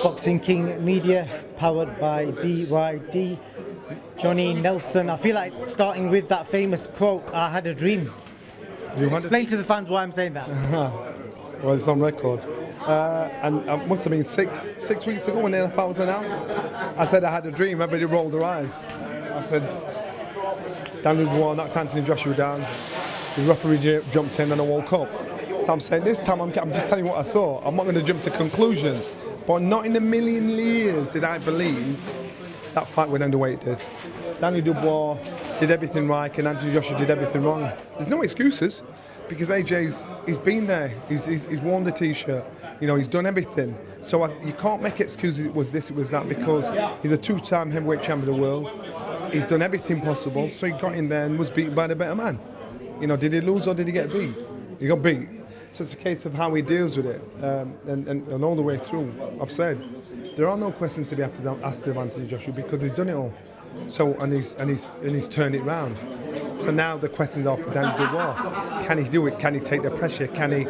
Boxing King Media, powered by BYD. Johnny Nelson. I feel like starting with that famous quote, I had a dream. Explain to the fans why I'm saying that. Well, it's on record. And it must have been six weeks ago when the fight was announced. I said I had a dream. Everybody rolled their eyes. I said, Daniel Dubois knocked Anthony Joshua down. The referee jumped in and I woke up. So I'm saying this time I'm just telling you what I saw. I'm not going to jump to conclusions. But not in a million years did I believe that fight would end the way it did. Daniel Dubois did everything right and Anthony Joshua did everything wrong. There's no excuses because he's been there. He's worn the T-shirt. You know, he's done everything. So you can't make excuses. It was this, it was that, because he's a two-time heavyweight champion of the world. He's done everything possible. So he got in there and was beaten by the better man. You know, did he lose or did he get beat? He got beat. So it's a case of how he deals with it, and all the way through. I've said there are no questions to be asked of Anthony Joshua because he's done it all. So and he's turned it round. So now the questions are for Daniel Dubois. Can he do it? Can he take the pressure? Can he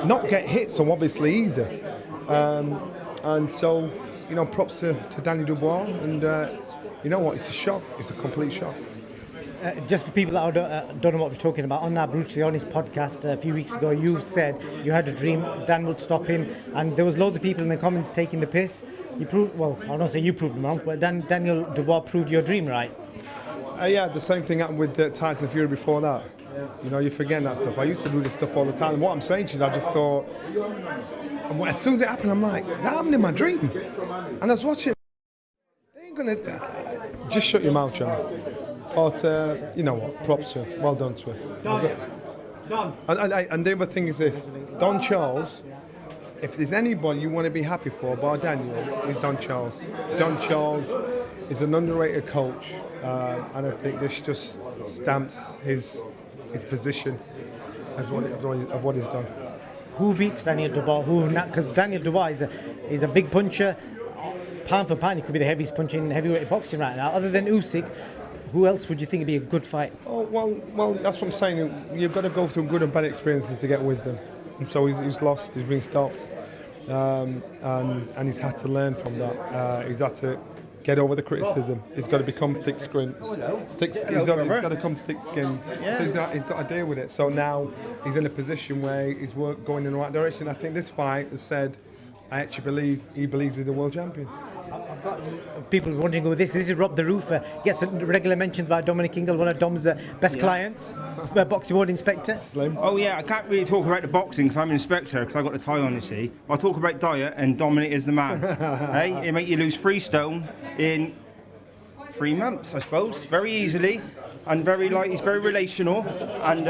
not get hit so obviously easy? And so, you know, props to Daniel Dubois. And you know what? It's a shock. It's a complete shock. Just for people that don't know what we're talking about, on that Brutally Honest podcast a few weeks ago, you said you had a dream Dan would stop him, and there was loads of people in the comments taking the piss. You proved, well, I don't say you proved them wrong, but Daniel Dubois proved your dream right. Yeah, the same thing happened with Tyson Fury before that. You know, you forget that stuff. I used to do this stuff all the time. And what I'm saying to you, I just thought, as soon as it happened, I'm like, that happened in my dream. And I was watching, they ain't gonna, just shut your mouth, John. But you know what, props to him. Well done to him. Done. And the other thing is this, Don Charles, if there's anybody you want to be happy for, bar Daniel, is Don Charles. Don Charles is an underrated coach, and I think this just stamps his position as what he's done. Who beats Daniel Dubois? Because Daniel Dubois is a big puncher. Pound for pound, he could be the heaviest puncher in heavyweight boxing right now. Other than Usyk, who else would you think would be a good fight? Oh, well, that's what I'm saying. You've got to go through good and bad experiences to get wisdom. And so he's lost, he's been stopped. And he's had to learn from that. He's had to get over the criticism. He's got to become thick-skinned. He's got to become thick-skinned. So he's got to deal with it. So now he's in a position where he's going in the right direction. I think this fight has said, I actually believe he believes he's the world champion. I've got people wondering who this is. Rob the Roofer. Gets regular mentions by Dominic Engle, one of Dom's best clients, boxing ward inspector. Slim. Oh yeah, I can't really talk about the boxing because I'm an inspector because I got the tie on, you see. I'll talk about diet and Dominic is the man. Hey, he'll make you lose 3 stone in 3 months, I suppose, very easily, and he's very relational, and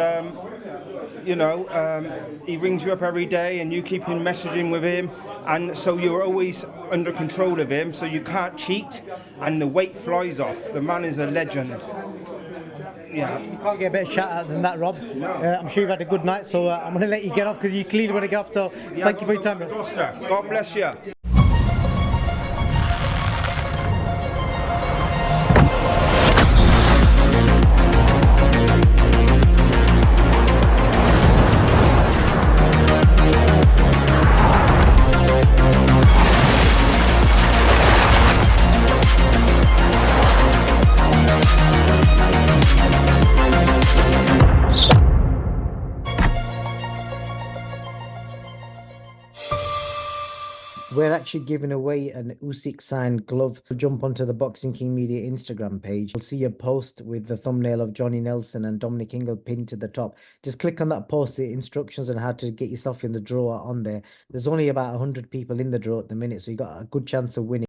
he rings you up every day and you keep in messaging with him, and so you're always under control of him, so you can't cheat, and the weight flies off. The man is a legend. Yeah. You can't get a better shout out than that, Rob. I'm sure you've had a good night, so I'm going to let you get off because you clearly want to get off, so thank you for your time. God bless you. We're actually giving away an Usyk signed glove. Jump onto the Boxing King Media Instagram page. You'll see a post with the thumbnail of Johnny Nelson and Dominic Engle pinned to the top. Just click on that post, the instructions on how to get yourself in the draw on there. There's only about 100 people in the draw at the minute, so you got a good chance of winning.